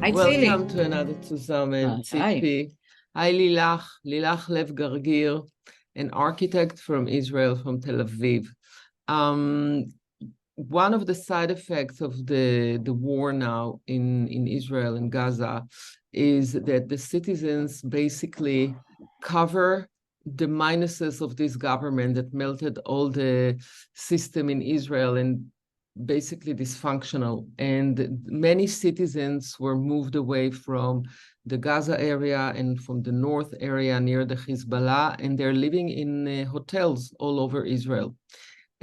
Hi, Tzili. Welcome to another tzuzamen, Hi. Tzipi. Hi, Lilach Lev-Gargir, an architect from Israel, from Tel Aviv. One of the side effects of the war now in Israel and Gaza is that the citizens basically cover the minuses of this government that melted all the system in Israel and basically dysfunctional. And many citizens were moved away from the Gaza area and from the north area near the Hezbollah, and they're living in hotels all over Israel.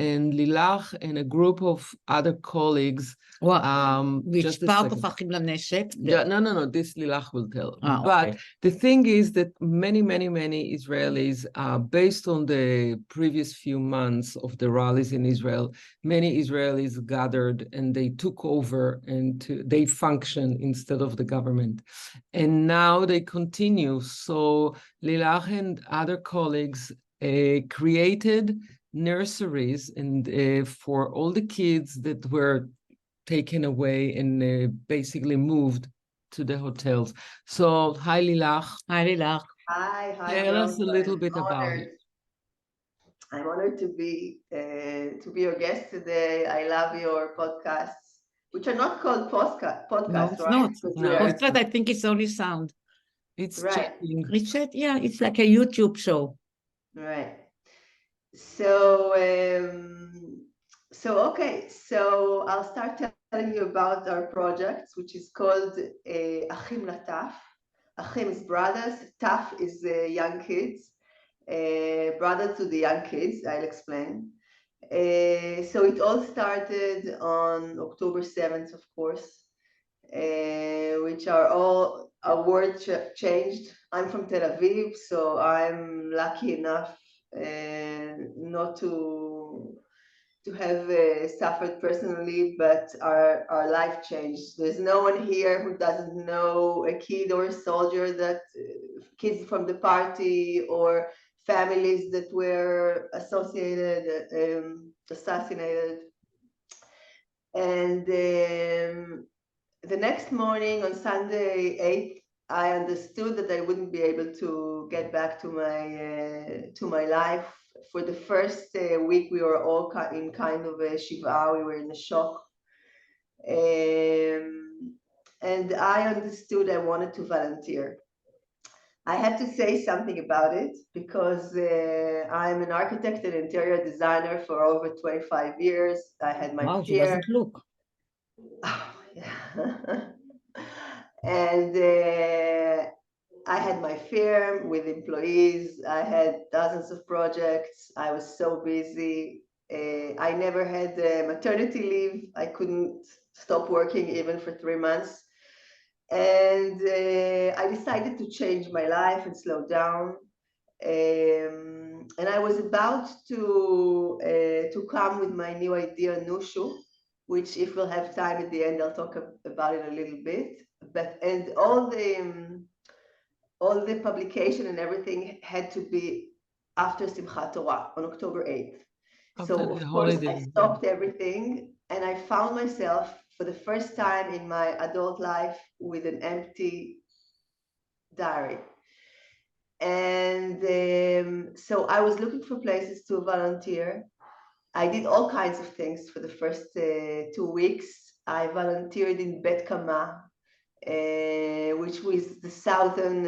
And Lilach and a group of other colleagues. Which part of Achim L'taf? No, this Lilach will tell. Okay. But the thing is that many Israelis, based on the previous few months of the rallies in Israel, many Israelis gathered and they took over and they function instead of the government. And now they continue. So Lilach and other colleagues created nurseries and for all the kids that were taken away and basically moved to the hotels. So, hi Lilach. Hi, Lilach. Hi. Tell us a little bit about it. I'm honored to be your guest today. I love your podcasts, which are not called podcasts, no, it's right? not. No, podcast, I think it's only sound. It's right. It's like a YouTube show. Right. So I'll start telling you about our project, which is called Achim L'taf. Achim is brothers, Taf is young kids, brother to the young kids, I'll explain. So it all started on October 7th, of course, which our world changed. I'm from Tel Aviv, so I'm lucky enough not to have suffered personally, but our life changed. There's no one here who doesn't know a kid or a soldier that kids from the party or families that were assassinated. And the next morning on Sunday 8th, I understood that I wouldn't be able to get back to my life. For the first week, we were all in kind of a shiva. We were in a shock. And I understood I wanted to volunteer. I have to say something about it because I'm an architect and interior designer for over 25 years. I had my She doesn't look. Oh, yeah. And I had my firm with employees. I had dozens of projects. I was so busy. I never had maternity leave. I couldn't stop working even for 3 months. And I decided to change my life and slow down. And I was about to come with my new idea, Nushu, which if we'll have time at the end, I'll talk about it a little bit. And all the publication and everything had to be after Simchat Torah on October 8th. So of course I stopped everything and I found myself for the first time in my adult life with an empty diary. And so I was looking for places to volunteer. I did all kinds of things for the first 2 weeks. I volunteered in Bet Kama, which was the southern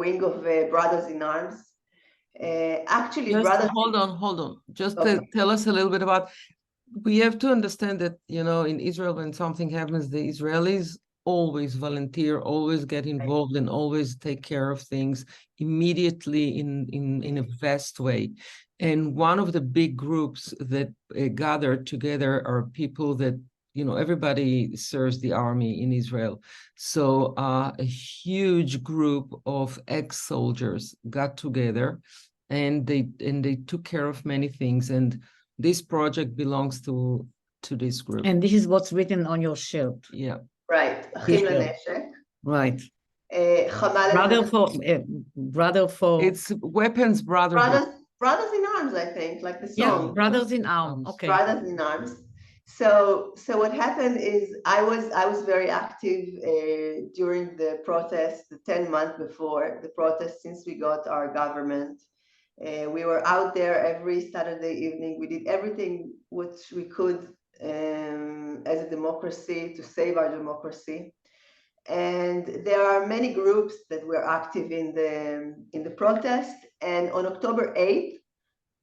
wing of Brothers in Arms. Actually, hold on. Just tell us a little bit about. We have to understand that, in Israel, when something happens, the Israelis always volunteer, always get involved, and always take care of things immediately in a vast way. And one of the big groups that gathered together are people that, everybody serves the army in Israel. So a huge group of ex-soldiers got together and they took care of many things. And this project belongs to this group. And this is what's written on your shirt. Yeah. Right. Achim L'neshek. Right. Brother for. It's Weapons Brotherhood. Brothers in Arms, I think, like the song. Yeah, Brothers in Arms. Okay. Brothers in Arms. So what happened is I was very active during the protest, the 10 months before the protest, since we got our government. We were out there every Saturday evening. We did everything which we could as a democracy to save our democracy. And there are many groups that were active in the protest. And on October 8th,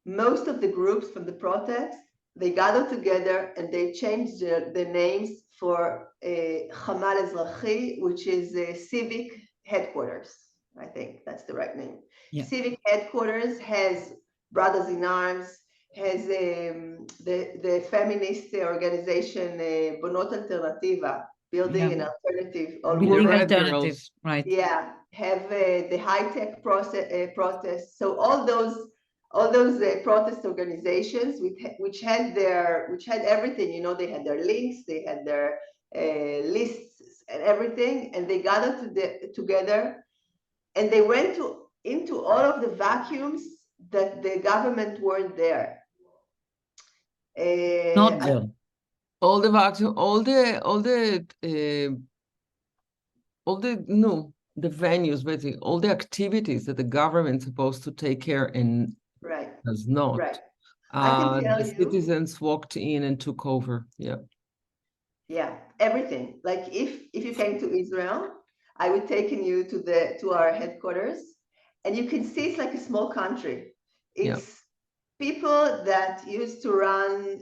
most of the groups from the protest, they gathered together and they changed their names for Hamal Ezrachi, which is civic headquarters. I think that's the right name. Yeah. Civic headquarters has Brothers in Arms, has the feminist organization Bonot Alternativa, building an alternative. Building Red alternative, girls. right? Yeah, have the high-tech protest. So all those protest organizations which had everything, you know, they had their links, they had their lists and everything, and they gathered together, and they went into all of the vacuums that the government weren't there. Not there. All the vacuum, the venues, basically, all the activities that the government's supposed to take care and Right. does not. Right. I can tell The you, citizens walked in and took over. Yeah. Yeah, everything. Like if you came to Israel, I would taken you to our headquarters, and you can see it's like a small country. It's people that used to run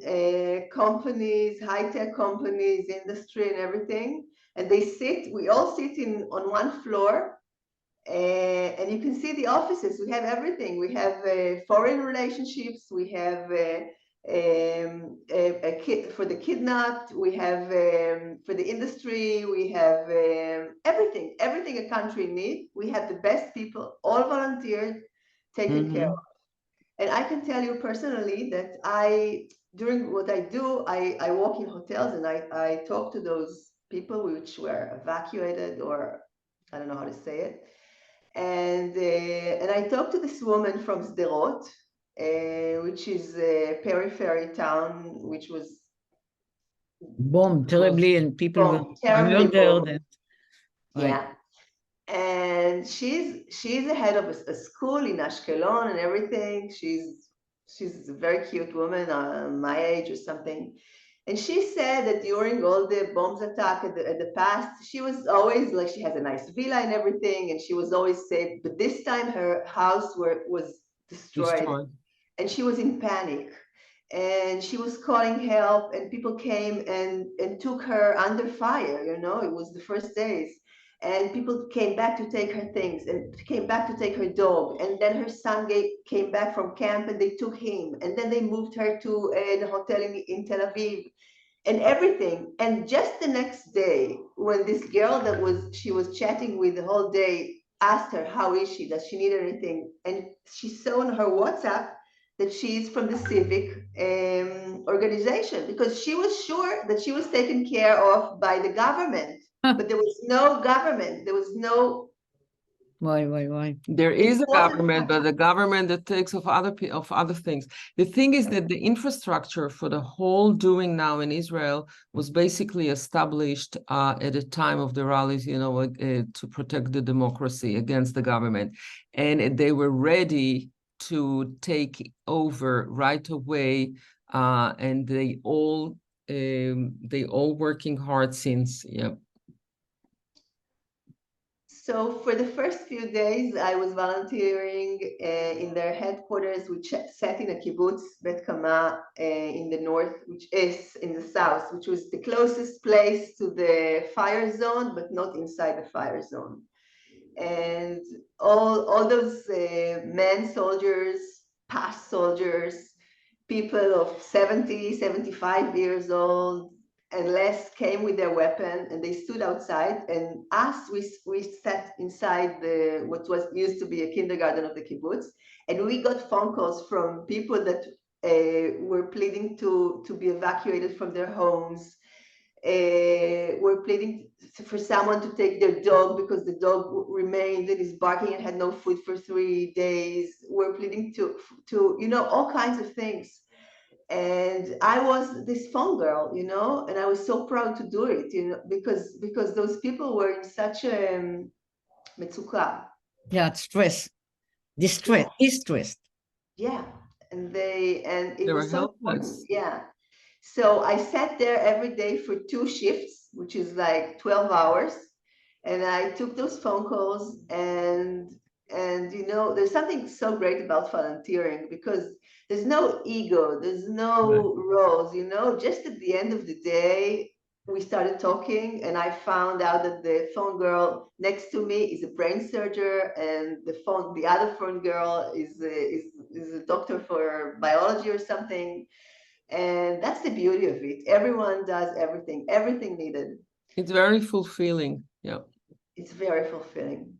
companies, high-tech companies, industry and everything, and we all sit on one floor, and you can see the offices. We have everything. We have foreign relationships, we have for the kidnapped, we have for the industry, we have everything a country needs. We have the best people, all volunteered, taken care of. And I can tell you personally that during what I do, I walk in hotels and I talk to those people which were evacuated, or I don't know how to say it. And I talked to this woman from Sderot, which is a periphery town, which was bombed terribly, and people were terribly bombed. murdered. Yeah. And she's the head of a school in Ashkelon and everything. She's a very cute woman, my age or something. And she said that during all the bombs attack at the past, she was always like, she has a nice villa and everything, and she was always safe. But this time her house was destroyed. And she was in panic. And she was calling help, and people came and took her under fire, you know, it was the first days. And people came back to take her things and came back to take her dog. And then her son came back from camp and they took him. And then they moved her to the hotel in Tel Aviv and everything. And just the next day, when this girl she was chatting with the whole day asked her, how is she? Does she need anything? And she saw on her WhatsApp that she's from the civic organization, because she was sure that she was taken care of by the government. But there was no government. There was no. Why? There is a government, but the government that takes of other things. The thing is that the infrastructure for the whole doing now in Israel was basically established at the time of the rallies, you know, to protect the democracy against the government, and they were ready to take over right away, and they all working hard since. Yeah. So for the first few days, I was volunteering in their headquarters, which sat in a kibbutz, Bet Kama, in the north, which is in the south, which was the closest place to the fire zone, but not inside the fire zone. And all those men soldiers, past soldiers, people of 70, 75 years old, and less, came with their weapon, and they stood outside, and us, we sat inside what used to be a kindergarten of the kibbutz, and we got phone calls from people that were pleading to be evacuated from their homes, were pleading for someone to take their dog because the dog remained and is barking and had no food for 3 days. We're pleading to you know, all kinds of things. And I was this phone girl, and I was so proud to do it, because those people were in such a מצוקה. Yeah, stress, distressed. Yeah, and it They were was so important. helpless. Yeah. So I sat there every day for 2 shifts, which is like 12 hours. And I took those phone calls, and there's something so great about volunteering, because there's no ego, there's no roles, just at the end of the day, we started talking, and I found out that the phone girl next to me is a brain surgeon, and the other phone girl is a doctor for biology or something. And that's the beauty of it. Everyone does everything needed. It's very fulfilling. Yeah. It's very fulfilling.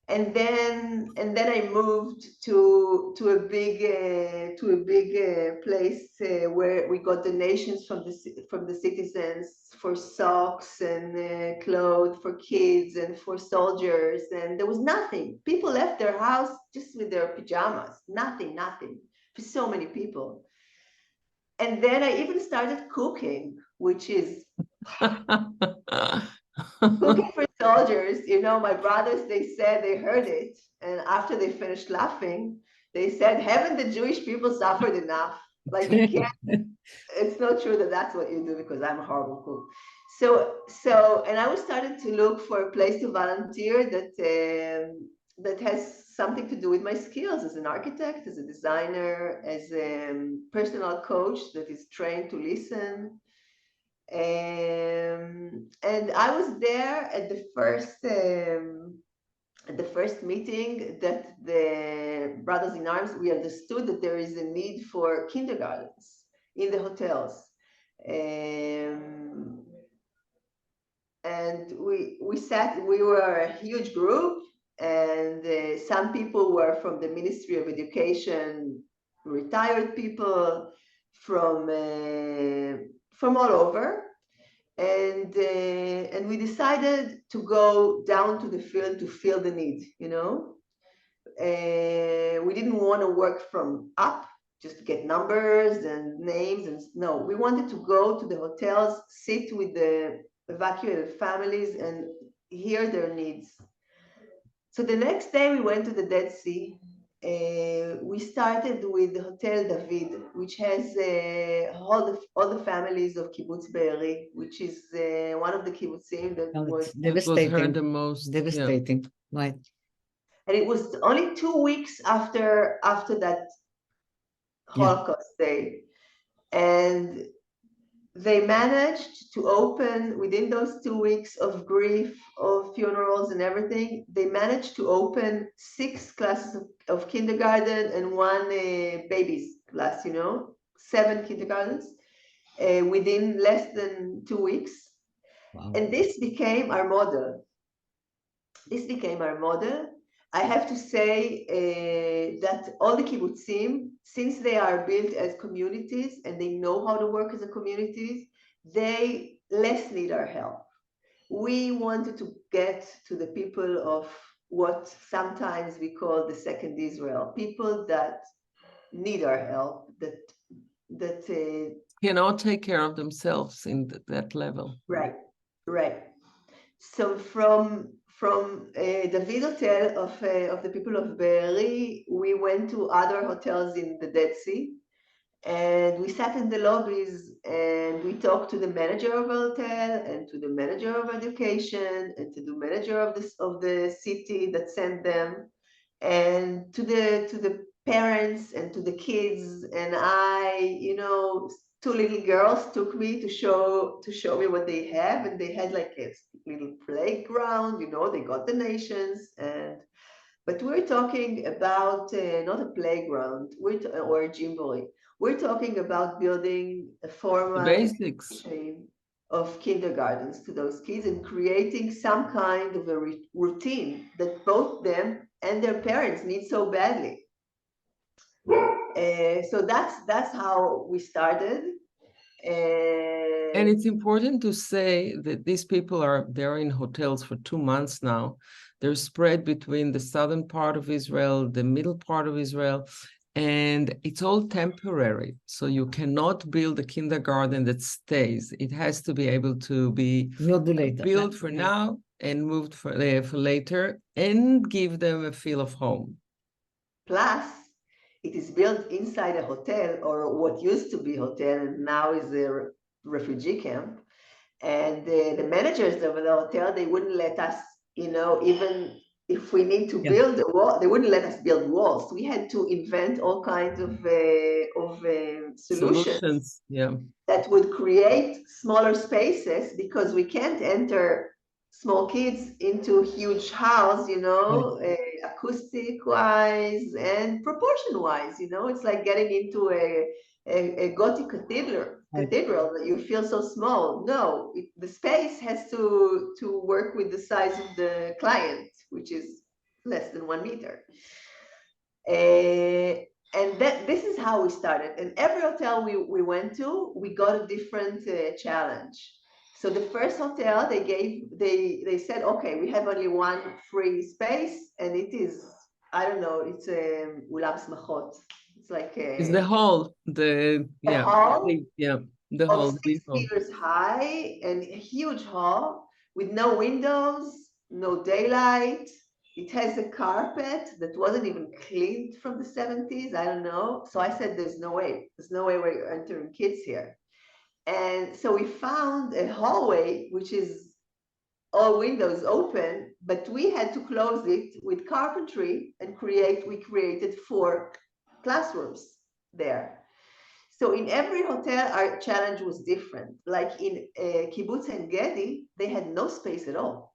And then I moved to a big place where we got donations from the citizens for socks and clothes for kids and for soldiers, and there was nothing. People left their house just with their pajamas. Nothing for so many people. And then I even started cooking, which is cooking for soldiers. My brothers, they said they heard it. And after they finished laughing, they said, haven't the Jewish people suffered enough? Like, you can't, it's not true that that's what you do, because I'm a horrible cook. And I was starting to look for a place to volunteer that has something to do with my skills as an architect, as a designer, as a personal coach that is trained to listen. And I was there at the first meeting that the Brothers in Arms, we understood that there is a need for kindergartens in the hotels. And we were a huge group, and some people were from the Ministry of Education, retired people from all over. And we decided to go down to the field to feel the need, we didn't want to work from up, just to get numbers and names. And no, we wanted to go to the hotels, sit with the evacuated families and hear their needs. So the next day we went to the Dead Sea. We started with Hotel David, which has all the families of Kibbutz Be'eri, which is one of the kibbutzim that was devastating. Was heard the most. Devastating, yeah. Right. And it was only 2 weeks after that Holocaust Day, and they managed to open, within those 2 weeks of grief, of funerals and everything, they managed to open 6 classes of kindergarten and 1 baby's class, 7 kindergartens within less than 2 weeks. Wow. And this became our model. I have to say that all the kibbutzim, since they are built as communities and they know how to work as a communities, they less need our help. We wanted to get to the people of what sometimes we call the second Israel, people that need our help, that cannot take care of themselves in that level. Right. So from David Hotel of the people of Be'eri, we went to other hotels in the Dead Sea, and we sat in the lobbies and we talked to the manager of the hotel and to the manager of education and to the manager of the city that sent them, and to the parents and to the kids. And I, 2 little girls took me to show me what they have, and they had like a little playground, they got donations, but we're talking about not a playground or a gymboree. We're talking about building a formal chain of kindergartens to those kids and creating some kind of a routine that both them and their parents need so badly. So that's how we started. And it's important to say that these people they're in hotels for 2 months now. They're spread between the southern part of Israel, the middle part of Israel, and it's all temporary. So you cannot build a kindergarten that stays. It has to be able to be built for now and moved for later, and give them a feel of home. Plus, it is built inside a hotel, or what used to be hotel and now is a refugee camp. And the managers of the hotel, they wouldn't let us, even if we need to build a wall, they wouldn't let us build walls. We had to invent all kinds of solutions that would create smaller spaces, because we can't enter small kids into huge house, acoustic-wise and proportion-wise. It's like getting into a Gothic cathedral that you feel so small. No, the space has to work with the size of the client, which is less than 1 meter. And this is how we started. And every hotel we went to, we got a different challenge. So the first hotel they said, okay, we have only one free space, and it is, I don't know, it's a ulam smachot. It's like it's the hall, the hall, the hall, 6 meters high, and a huge hall with no windows, no daylight. It has a carpet that wasn't even cleaned from the 70s. I don't know. So I said, there's no way we're entering kids here. And so we found a hallway, which is all windows open, but we had to close it with carpentry and we created 4 classrooms there. So in every hotel, our challenge was different. Like in Kibbutz and Gedi, they had no space at all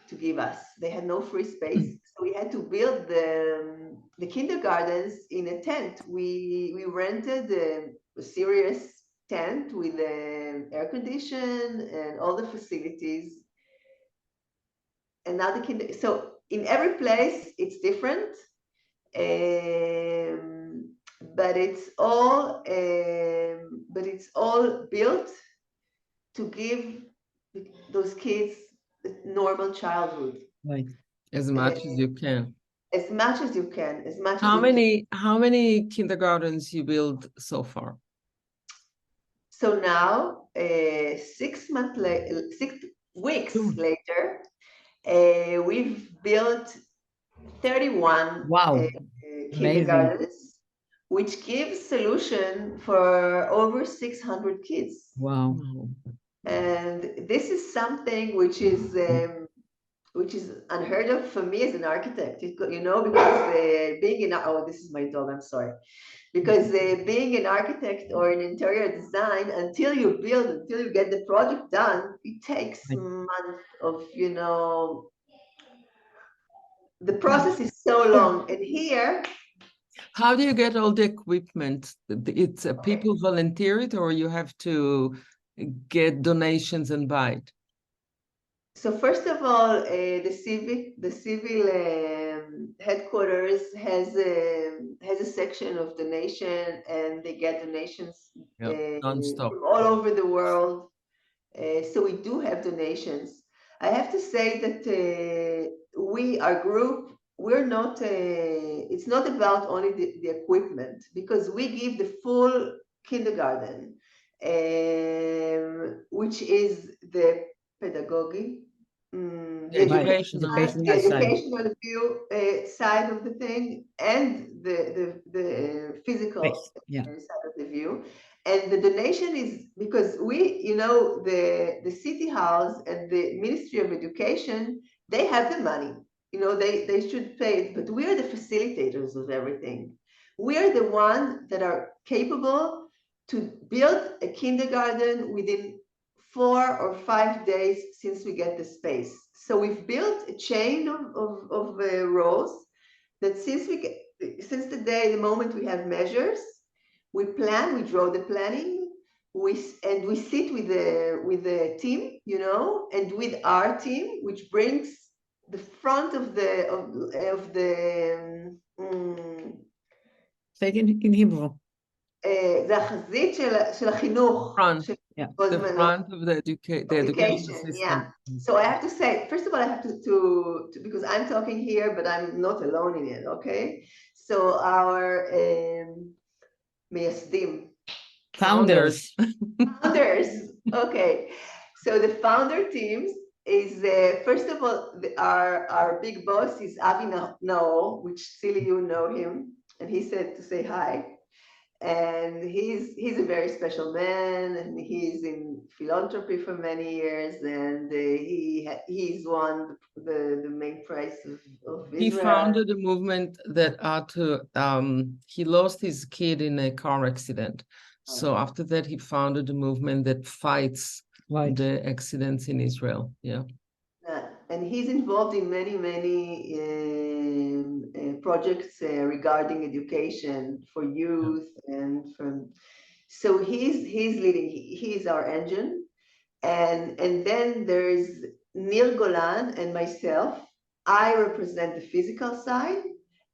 to give us. They had no free space. So we had to build the kindergartens in a tent. We rented a serious tent with air condition and all the facilities. And now so in every place, it's different. But it's all built to give those kids a normal childhood. Right. As much as you can. As much as you can. How many kindergartens you build so far? So now, 6 weeks later, we've built 31 kindergartens, which gives solution for over 600 kids. Wow. And this is something which is unheard of for me as an architect, because being in, this is my dog, I'm sorry. Because being an architect or an interior design, until you get the project done, it takes months of, the process is so long. And here, how do you get all the equipment? It's people volunteer it, or you have to get donations and buy it? So first of all, the civil headquarters has a section of donation, and they get donations from all over the world. So we do have donations. I have to say that our group, we're not, it's not about only the equipment, because we give the full kindergarten, which is the pedagogy, the educational view side of the thing, and the physical side of the view. And the donation is because the city house and the Ministry of Education, they have the money, they should pay it, but we are the facilitators of everything. We are the ones that are capable to build a kindergarten within 4 or 5 days since we get the space. So we've built a chain of rows that since the moment we have measures, we plan, we draw the planning, we sit with the team, and with our team, which brings the front of the say it in Hebrew. זה החזית של החינוך. The front of the education system. Yeah. So I have to say, first of all, I have to because I'm talking here, but I'm not alone in it, okay? So our מייסדים. Founders. Founders. Okay. So the founder teams is first of all our big boss is Avi Naor, which Tzili, you know him, and he said to say hi. And he's a very special man, and he's in philanthropy for many years, and he's won the main prize of Israel. He founded a movement that he lost his kid in a car accident. So after that, he founded a movement that fights the accidents in Israel. Yeah. And he's involved in many projects regarding education for youth, and so he's leading. He's our engine, and then there's Neil Golan and myself. I represent the physical side,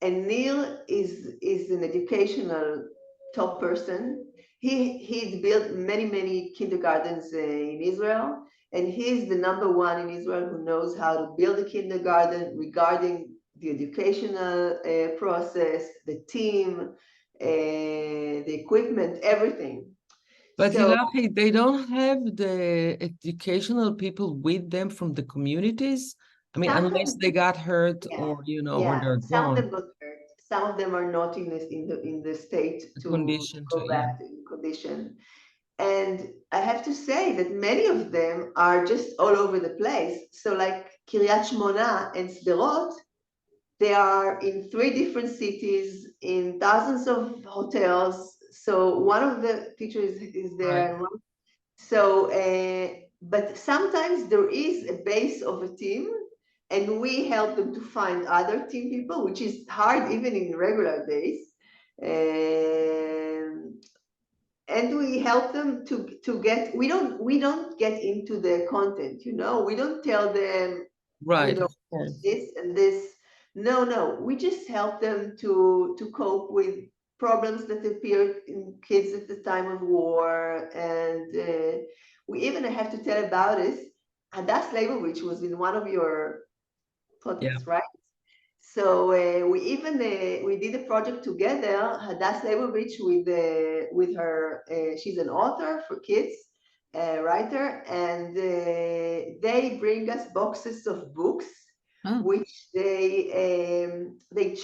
and Neil is an educational top person. He's built many kindergartens in Israel. And he's the #1 in Israel who knows how to build a kindergarten regarding the educational process, the team, the equipment, everything. But so, Lilach, they don't have the educational people with them from the communities. I mean, unless they got hurt or, or they're some of gone. them got hurt. Some of them are not in the state to go back to condition. And I have to say that many of them are just all over the place. So like Kiryat Shmona and Sderot, they are in 3 different cities, in thousands of hotels. So one of the teachers is there. Right. So, but sometimes there is a base of a team, and we help them to find other team people, which is hard even in regular days. And we help them to get, we don't get into the content, we don't tell them, this and this. No, we just help them to cope with problems that appear in kids at the time of war. And we even have to tell about it. Hadas Leibovich was in one of your podcasts, right? So we did a project together, Hadas Leibovich, with her. She's an author for kids, writer, and they bring us boxes of books, which they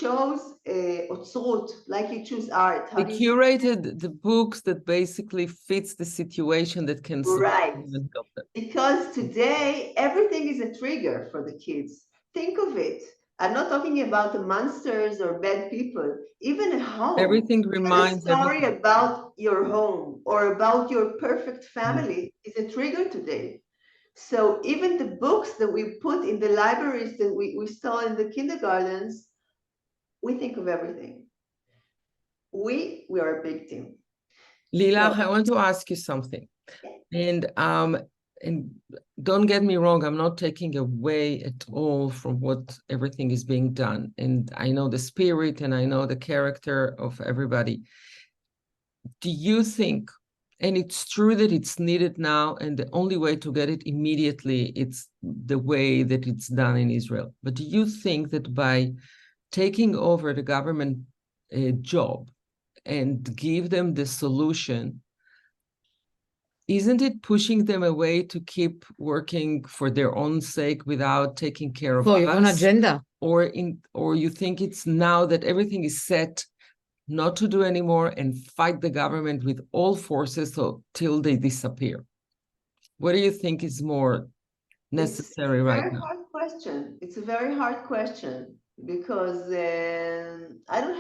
chose otzrut, like you choose art. They curated the books that basically fits the situation that can right, because today everything is a trigger for the kids. Think of it. I'm not talking about the monsters or bad people, even a home. Everything reminds a story about your home or about your perfect family is a trigger today. So even the books that we put in the libraries that we saw in the kindergartens, we think of everything. We are a big team. Lilach, I want to ask you something. And don't get me wrong, I'm not taking away at all from what everything is being done. And I know the spirit and I know the character of everybody. Do you think, and it's true that it's needed now, and the only way to get it immediately, it's the way that it's done in Israel. But do you think that by taking over the government job and give them the solution, isn't it pushing them away to keep working for their own sake without taking care of us? For your own agenda. Or you think it's now that everything is set not to do anymore and fight the government with all forces till they disappear? What do you think is more necessary right now? It's a very hard question because I don't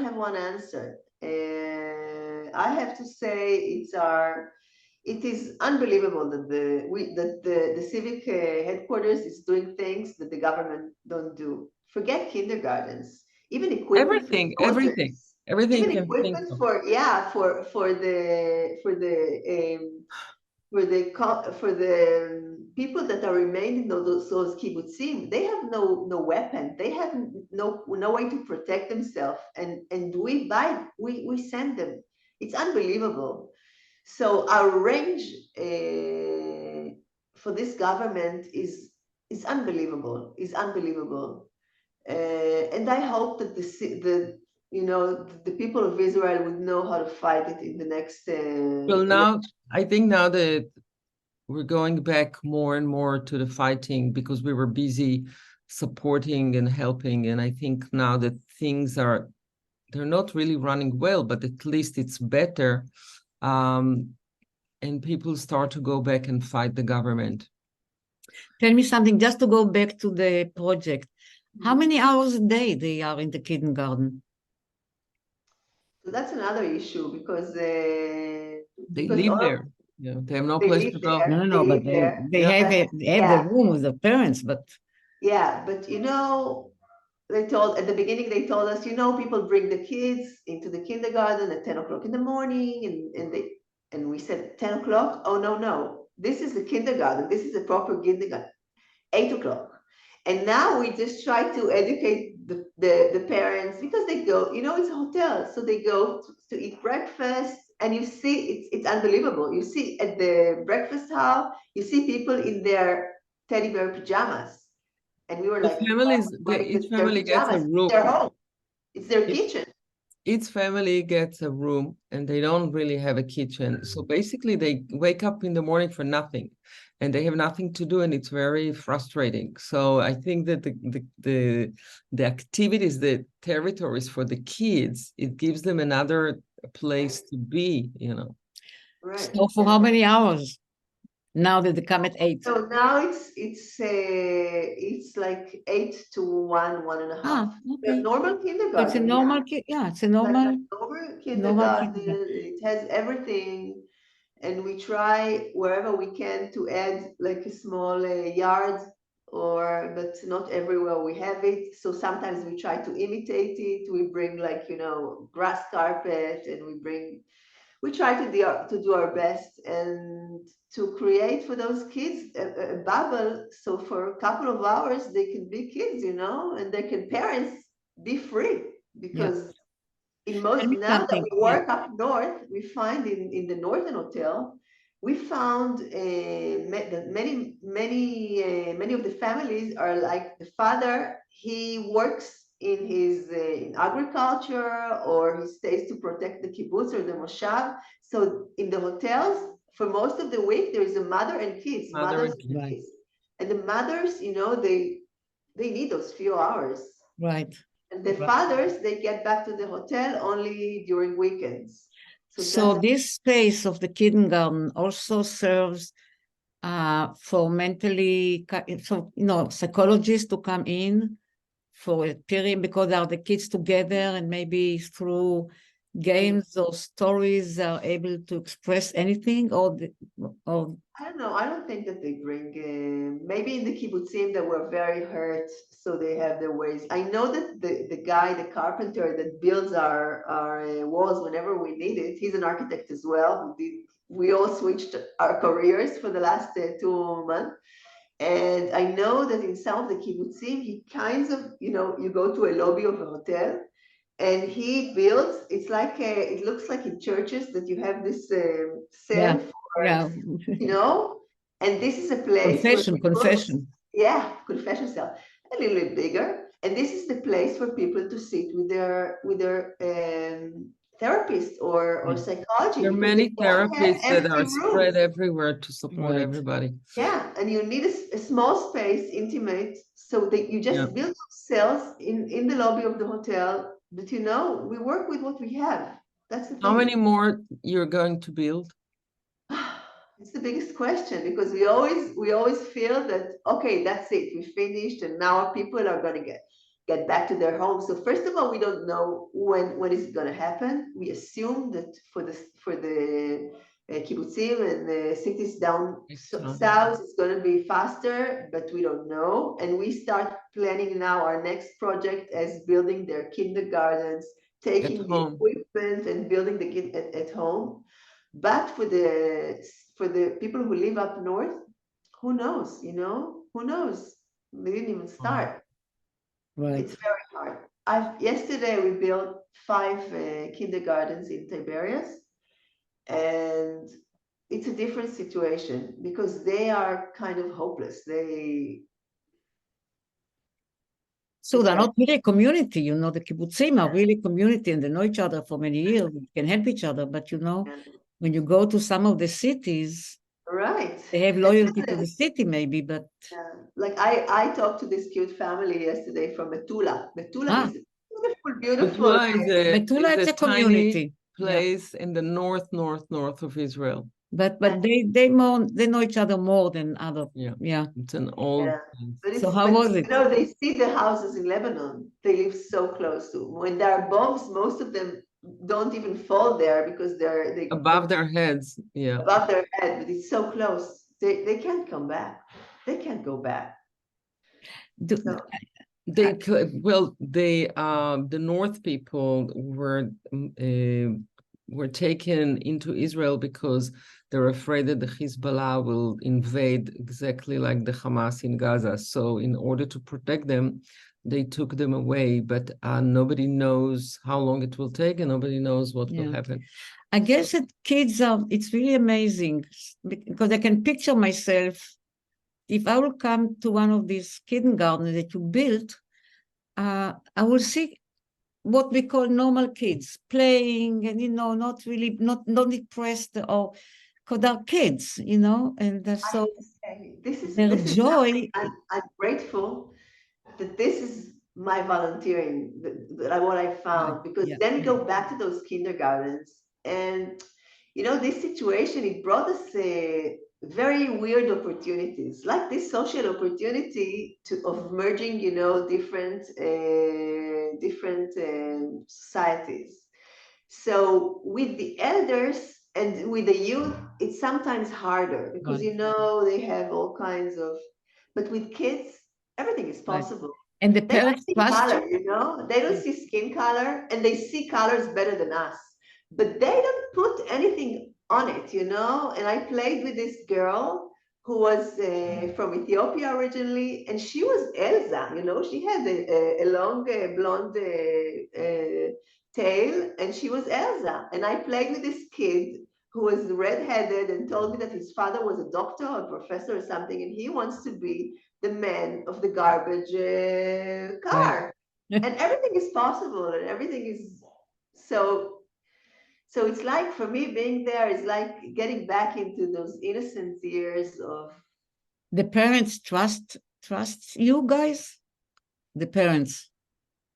have one answer. I have to say it is unbelievable that the civic headquarters is doing things that the government don't do. Forget kindergartens, even equipment. Everything. Even equipment for the people that are remaining in those kibbutzim. They have no weapon. They have no way to protect themselves, and we send them. It's unbelievable. So our range for this government is unbelievable. And I hope that you know, the people of Israel would know how to fight it in the next. Well, now I think now that we're going back more and more to the fighting because we were busy supporting and helping, and I think now that they're not really running well, but at least it's better, and people start to go back and fight the government. Tell me something, just to go back to the project. How many hours a day they are in the kindergarten? So that's another issue because They because live all there. Yeah, they have no they place live to go. there. No, They but live there. they Yeah. have they have the Yeah. room with the parents, but Yeah, but you know, they told at the beginning, they told us, you know, people bring the kids into the kindergarten at 10 o'clock in the morning, and we said 10 o'clock. Oh no, this is the kindergarten. This is a proper kindergarten. 8 o'clock. And now we just try to educate the parents because they go, you know, it's a hotel. So they go to eat breakfast, and you see, it's unbelievable. You see at the breakfast hall, you see people in their teddy bear pajamas. And we were The like, families, why is each it their family gets a pajamas? room. It's their home. It's their Each- kitchen. Each family gets a room and they don't really have a kitchen. So basically they wake up in the morning for nothing and they have nothing to do, and it's very frustrating. So I think that the activities, the territories for the kids, it gives them another place to be, you know. Right. so for how many hours? Now that they come at 8. So now it's like 8 to 1.5. Okay. Normal So kindergarten. it's a Yeah. normal yeah, it's a Like a normal normal kindergarten. kindergarten. It has everything, and we try wherever we can to add like a small yard, but not everywhere we have it. So sometimes we try to imitate it. We bring, like, you know, grass carpet, and we try to do our best and to create for those kids a bubble. So for a couple of hours they can be kids, you know, and they can parents be free, because in Tell most, me now that something. we work up north, we find in the northern hotel, we found many of the families are like, the father, he works in his in agriculture, or he stays to protect the kibbutz or the moshav. So in the hotels, for most of the week, there is a mother and kids, Mother mothers and and Right. kids, and the mothers, you know, they need those few hours. Right. And the fathers, they get back to the hotel only during weekends. So this space of the kindergarten also serves for mentally, so, you know, psychologists to come in for a period, because they are the kids together, and maybe through games or stories are able to express anything, or I don't know. I don't think that they bring, maybe in the kibbutzim that were very hurt, so they have their ways. I know that the guy, the carpenter that builds our walls whenever we need it, he's an architect as well. We all switched our careers for the last 2 months. And I know that in some of the kibbutzim, he kinds of, you know, you go to a lobby of a hotel, and he builds, it's like it looks like in churches that you have this cell for, yeah, you know, and this is a place where people, confession. yeah, confession cell, a little bit bigger, and this is the place for people to sit with their therapist or psychology. There are Because many they don't have therapists that empty are spread rooms. everywhere to support Right. everybody. Yeah, and you need a small space, intimate, so that you just build cells in the lobby of the hotel, that, you know, we work with what we have. That's the thing. How many more you're going to build? It's the biggest question, because we always feel that, okay, that's it, we finished, and now our people are going to get back to their homes. So first of all, we don't know when is it going to happen. We assume that for the kibbutzim and the cities down south, it's going to be faster, but we don't know. And we start planning now our next project as building their kindergartens, taking the equipment and building the kid at home. But for the people who live up north, who knows, you know, who knows? They didn't even start. Right. It's very hard. Yesterday we built 5 kindergartens in Tiberias, and it's a different situation because they are kind of hopeless. So they're not really a community, you know, the kibbutzim are really a community and they know each other for many years, can help each other. But, you know, when you go to some of the cities, right, they have loyalty to the city maybe, but... Like I talked to this cute family yesterday from Metula. Metula is beautiful, beautiful. Metula is a community. Place in the north of Israel. But they know each other more than other. Yeah. It's an old. So how was it? You know, they see the houses in Lebanon. They live so close to. When there are bombs, most of them don't even fall there because they're above their heads. Yeah. Above their head, but it's so close. They can't come back. They can't go back. The North people were taken into Israel because they're afraid that the Hezbollah will invade exactly like the Hamas in Gaza. So in order to protect them, they took them away, but nobody knows how long it will take and nobody knows what will happen. I guess that it's really amazing because I can picture myself, if I will come to one of these kindergartens that you built, I will see what we call normal kids playing and, you know, not depressed or because they're kids, you know, and so their joy. I'm grateful that this is my volunteering, that what I found, because then we go back to those kindergartens and, you know, this situation, it brought us very weird opportunities, like this social opportunity of merging, you know, different societies. So with the elders and with the youth, it's sometimes harder because, you know, they have all kinds of, but with kids, everything is possible. And the parents color, you know, they don't see skin color and they see colors better than us, but they don't put anything on it, you know. And I played with this girl who was from Ethiopia originally, and she was Elsa, you know, she had a long blonde tail, and she was Elsa. And I played with this kid who was redheaded and told me that his father was a doctor or a professor or something, and he wants to be the man of the garbage car. And everything is possible, and everything is so it's like, for me, being there is like getting back into those innocent years of... The parents trust you guys? The parents?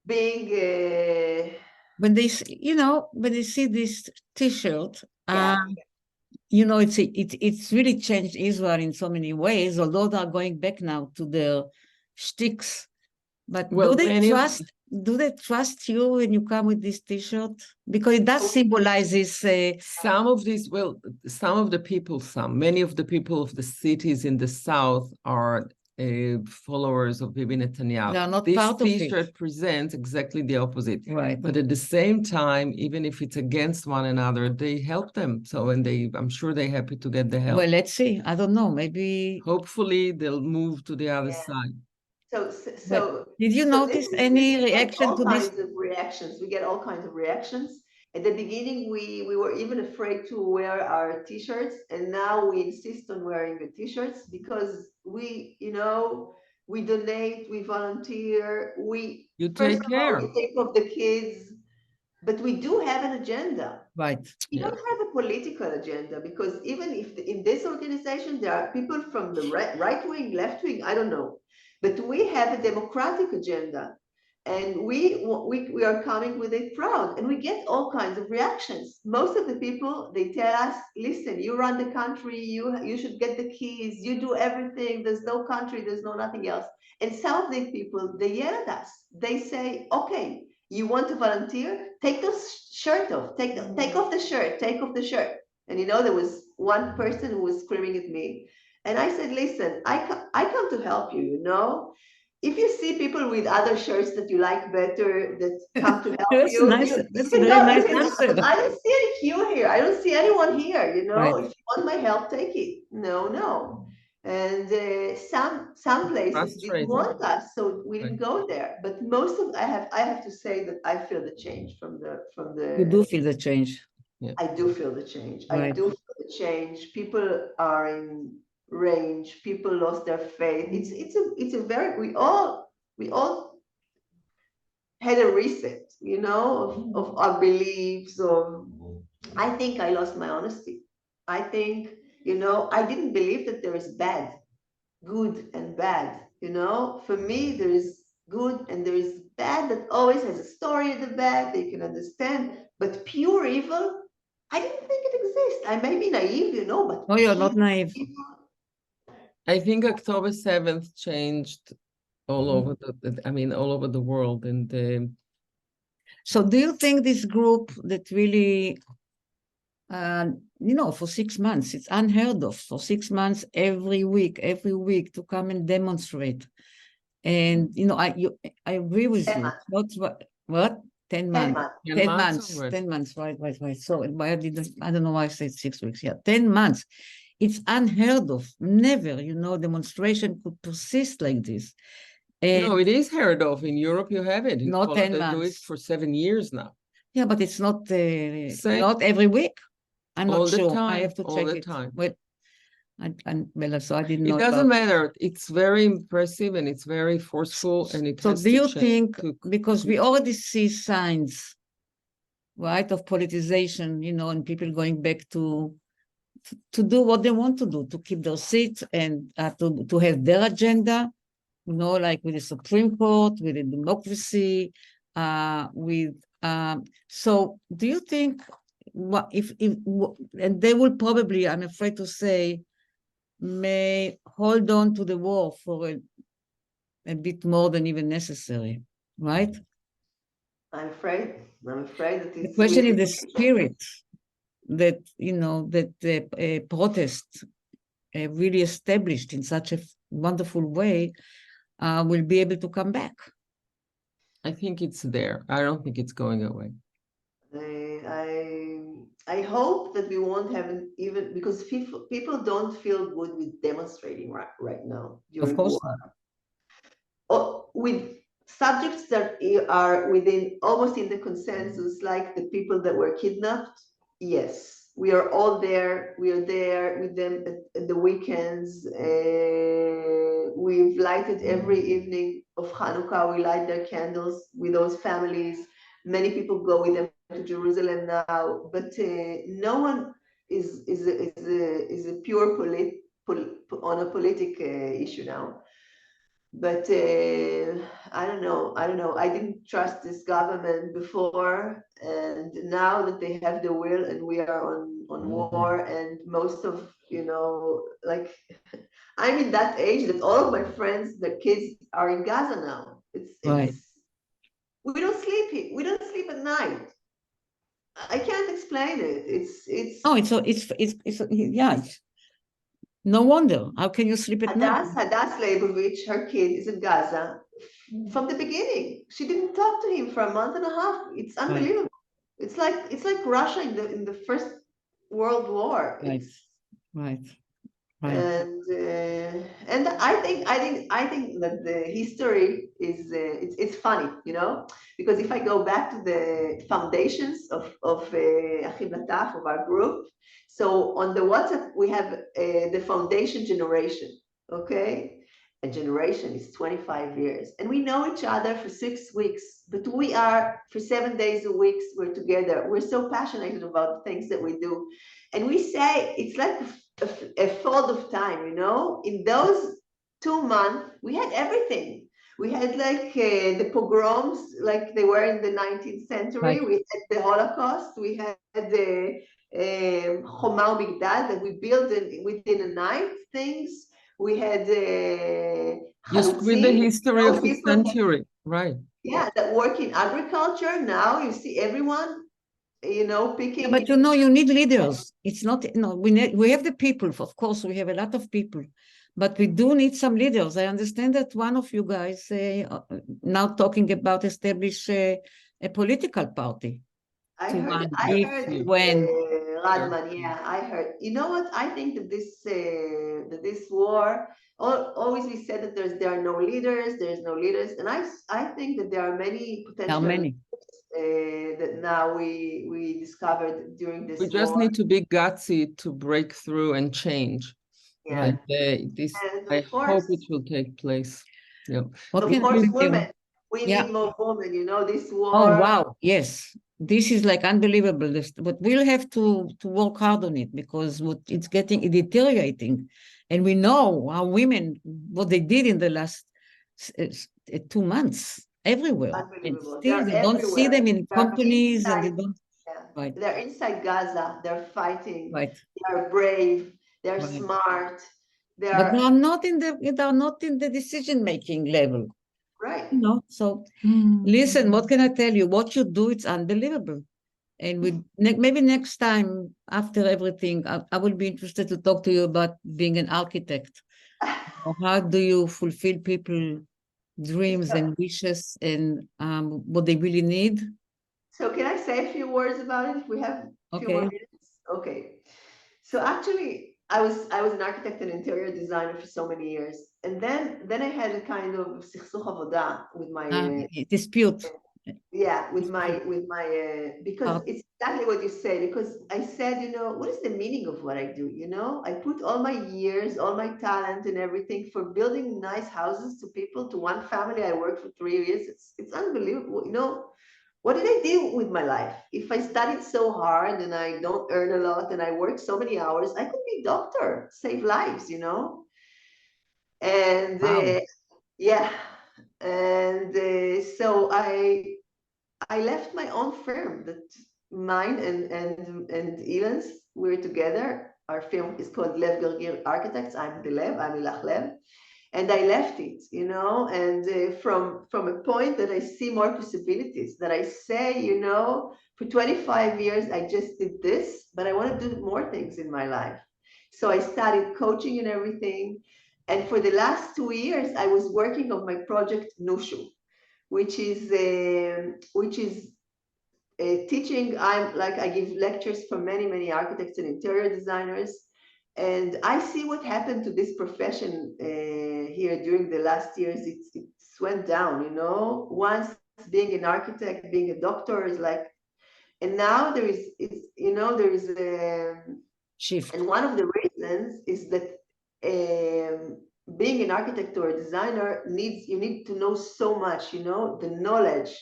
Being... When they, you know, when they see this T-shirt, you know, it's really changed Israel in so many ways, although they're going back now to their shticks. But do they trust you when you come with this T-shirt? Because it does symbolize this. Many of the people of the cities in the south are followers of Bibi Netanyahu. They are not part of it. This T-shirt presents exactly the opposite. Right. But at the same time, even if it's against one another, they help them. So, I'm sure they're happy to get the help. Well, let's see. I don't know. Maybe. Hopefully, they'll move to the other side. So did you notice any reaction to this? We get all kinds of reactions. At the beginning, we were even afraid to wear our T-shirts, and now we insist on wearing the T-shirts because we, you know, we donate, we volunteer, you take care. We think of the kids, but we do have an agenda. Right. We don't have a political agenda, because even if in this organization there are people from the right wing, left wing, I don't know, but we have a democratic agenda. And we are coming with it proud, and we get all kinds of reactions. Most of the people, they tell us, listen, you run the country, you should get the keys, you do everything, there's no country, there's no nothing else. And some of these people, they yell at us. They say, okay, you want to volunteer? Take the shirt off, take off the shirt, take off the shirt. And you know, there was one person who was screaming at me. And I said, listen, I come to help you, you know? If you see people with other shirts that you like better that come to help That's you, nice. That's a very nice answer. I don't see any queue here. I don't see anyone here, you know? Right. If you want my help, take it. No. And some places didn't want us, so we didn't go there. But most of I have to say that I feel the change from the. You do feel the change. Yeah. I do feel the change. Right. I do feel the change. People are in range. People lost their faith. It's a very we all had a reset, you know, of our beliefs. I think I lost my honesty. I think, you know, I didn't believe that there is bad, good and bad. You know, for me, there is good and there is bad that always has a story at the back that you can understand. But pure evil, I didn't think it exists. I may be naive, you know, but No, you're not naive. I think October 7th changed all over all over the world. And so do you think this group that really, you know, for 6 months, it's unheard of, for 6 months, every week to come and demonstrate. And, you know, I agree with 10 you. months. What? 10 months. 10 months. 10 months. already. 10 months, right. So I don't know why I said 6 weeks. Yeah, 10 months. It's unheard of. Never, you know, demonstration could persist like this. And No, it is heard of. In Europe, you have it. In not Poland, 10 they do it months. for 7 years now. Yeah, but it's not Same. not every week. I'm All not the sure. time, I have to all check the it. time. Well, well, so I didn't know It doesn't about matter. It's very impressive and it's very forceful, and it So has do to you change think, to- because we already see signs, right, of politicization, you know, and people going back to do what they want to do, to keep their seats and to have their agenda, you know, like with the Supreme Court, with the democracy, so do you think what if and they will probably, I'm afraid to say, may hold on to the war for a bit more than even necessary, right? I'm afraid that The it's question is with the spirit that, you know, that the protest really established in such a wonderful way will be able to come back. I think it's there. I don't think it's going away. I hope that we won't have an even, because people don't feel good with demonstrating right now during Of course war. not. Or with subjects that are within almost in the consensus, like the people that were kidnapped. Yes, we are all there. We are there with them at the weekends. We've lighted every evening of Hanukkah. We light their candles with those families. Many people go with them to Jerusalem now, but no one is a pure on a politic issue now. But I don't know. I didn't trust this government before, and now that they have the will and we are on war, and most of, you know, like I'm in that age that all of my friends, their kids are in Gaza now. Right. We don't sleep. We don't sleep at night. I can't explain it. No wonder. How can you sleep at night? Hadas Leibovich, her kid, is in Gaza from the beginning. She didn't talk to him for a month and a half. It's unbelievable. Right. It's like Russia in the First World War. Right. And I think that the history is it's funny, you know, because if I go back to the foundations of Achim L'taf, of our group, so on the WhatsApp we have the foundation generation, okay? A generation is 25 years, and we know each other for 6 weeks, but we are for 7 days a week. We're together. We're so passionate about the things that we do, and we say it's like a fold of time, you know. In those 2 months, we had everything. We had like the pogroms, like they were in the 19th century. Right. We had the Holocaust. We had the Choma Migdal that we built within a night. Things we had. Just with the history of the century, right? Yeah, that work in agriculture. Now you see everyone, you know, picking. Yeah, but you know, you need leaders. It's not, we have the people, of course, we have a lot of people, but we do need some leaders. I understand that one of you guys now talking about establish a political party. I heard Radman, yeah, I heard. You know what? I think that this war, always we said that there are no leaders, there's no leaders, and I think that there are many potential. There are many. That now we discovered during this war. We just need to be gutsy to break through and change. Yeah. I hope it will take place. Yeah. Of course, women. We Yeah. need more women, you know, this war. Oh, wow. Yes. This is like unbelievable. But we'll have to work hard on it because it's getting deteriorating. And we know how women, what they did in the last 2 months everywhere. And Unbelievable. still They're they don't see them in They're companies and they inside, don't. yeah. Right, They're inside Gaza. They're fighting. right. They're brave. They're Right. smart. But they They're are not in the decision-making level. right. You know, so listen, what can I tell you? What you do, it's unbelievable. And maybe next time after everything, I will be interested to talk to you about being an architect. Or how do you fulfill people's dreams So, and wishes and what they really need? so can I say a few words about it if we have a few more Okay. minutes? Okay. So actually, I was an architect and interior designer for so many years, and then I had a kind of סכסוך עבודה with my Dispute. yeah, with Dispute. my because it's exactly what you say. Because I said, you know, what is the meaning of what I do? You know, I put all my years, all my talent, and everything for building nice houses to people, to one family. I worked for 3 years. It's unbelievable. You know, what did I do with my life? If I studied so hard and I don't earn a lot and I work so many hours, I could be a doctor, save lives. You know, and Wow. yeah, and so I left my own firm, that mine and Elon's, we're together. Our firm is called Lev-Gargir Architects. I'm the Lev, I'm Lilach Lev. And I left it, you know, and from a point that I see more possibilities, that I say, you know, for 25 years, I just did this, but I want to do more things in my life. So I started coaching and everything. And for the last 2 years, I was working on my project Nushu, which is teaching. I give lectures for many architects and interior designers, and I see what happened to this profession here during the last years. It's went down, you know. Once being an architect, being a doctor is like, and now there is a Shift. and one of the reasons is that being an architect or a designer you need to know so much, you know, the knowledge.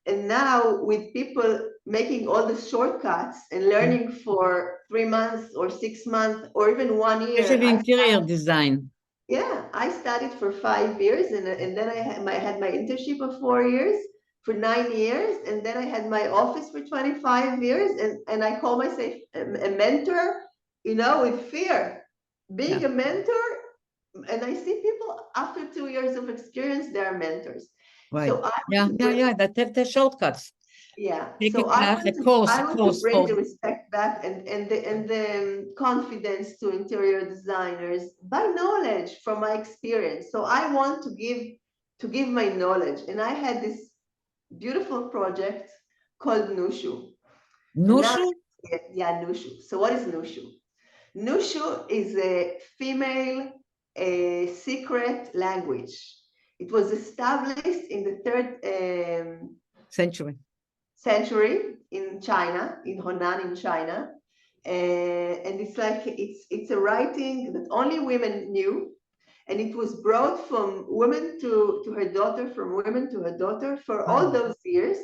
And now with people making all the shortcuts and learning for 3 months or 6 months or even 1 year. Especially interior design. Yeah, I studied for 5 years and then I had my internship of 4 years for 9 years, and then I had my office for 25 years, and I call myself a mentor, you know, with fear. Being a mentor, and I see people after 2 years of experience, they are mentors. Right. So Yeah. That have the shortcuts. yeah. Take So a class, a course, I want to bring the respect back and the confidence to interior designers by knowledge from my experience. So I want to give my knowledge, and I had this beautiful project called Nushu. Nushu? Yeah, Nushu. So what is Nushu? Nushu is a female secret language. It was established in the third century in China, in Honan in China. And it's like, it's a writing that only women knew. And it was brought from woman to her daughter, from women to her daughter for all those years.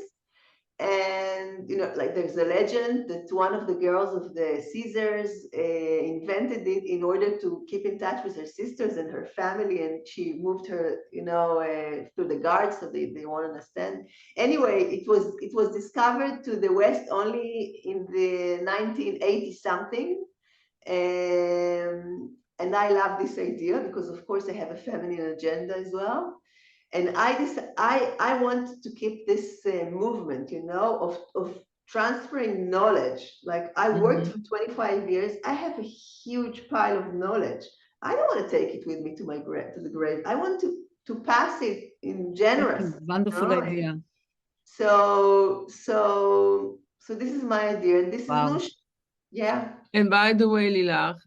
And, you know, like there's a legend that one of the girls of the Caesars invented it in order to keep in touch with her sisters and her family. And she moved her, you know, to the guards so they won't understand. Anyway, it was discovered to the West only in the 1980 something. And I love this idea because, of course, I have a feminine agenda as well. And I want to keep this movement, you know, of transferring knowledge. Like I worked for 25 years. I have a huge pile of knowledge. I don't want to take it with me to the grave. I want to pass it in generous. Wonderful idea. So this is my idea, and this is no. Yeah. And by the way, Lilach,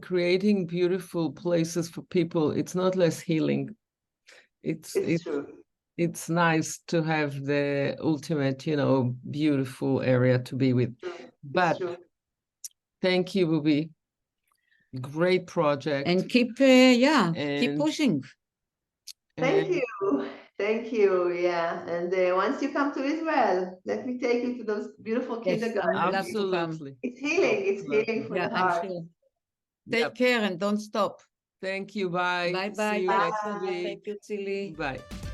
creating beautiful places for people, it's not less healing. It's true. It's nice to have the ultimate, you know, beautiful area to be with. But thank you, Bubi. Great project. And keep pushing. Thank you. Thank you. Yeah. And once you come to Israel, let me take you to those beautiful Yes, I kindergartens. would love to come. Absolutely. It's healing. It's healing for Yeah, the I'm heart. sure. Yep. Take care and don't stop. Thank you. Bye. Bye bye. See you Thank next you. week. Thank you, Tzili. Bye.